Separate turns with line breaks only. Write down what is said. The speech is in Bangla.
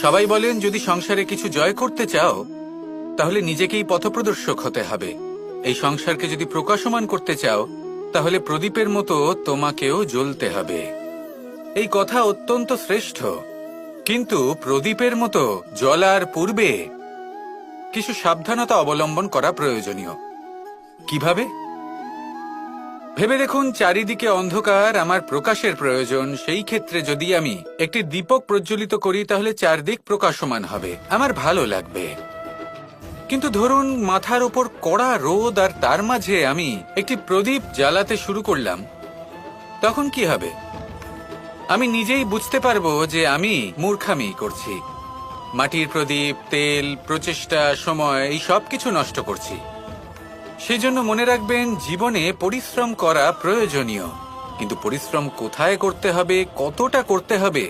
সবাই বলেন যদি সংসারে কিছু জয় করতে চাও তাহলে নিজেকেই পথপ্রদর্শক হতে হবে। এই সংসারকে যদি প্রকাশমান করতে চাও তাহলে প্রদীপের মতো তোমাকেও জ্বলতে হবে। এই কথা অত্যন্ত শ্রেষ্ঠ, কিন্তু প্রদীপের মতো জ্বলার পূর্বে কিছু সাবধানতা অবলম্বন করা প্রয়োজনীয়। কিভাবে? ভেবে দেখুন, চারিদিকে অন্ধকার, আমার প্রকাশের প্রয়োজন। সেই ক্ষেত্রে যদি আমি একটি দীপক প্রজ্বলিত করি তাহলে চারদিক প্রকাশমান হবে, আমার ভালো লাগবে। কিন্তু ধরুন মাথার ওপর কড়া রোদ আর তার মাঝে আমি একটি প্রদীপ জ্বালাতে শুরু করলাম, তখন কি হবে? আমি নিজেই বুঝতে পারবো যে আমি মূর্খামি করছি। মাটির প্রদীপ, তেল, প্রচেষ্টা, সময়, এই সব কিছু নষ্ট করছি। সেই জন্য মনে রাখবেন, জীবনে পরিশ্রম করা প্রয়োজনীয়, কিন্তু পরিশ্রম কোথায় করতে হবে, কতটা করতে হবে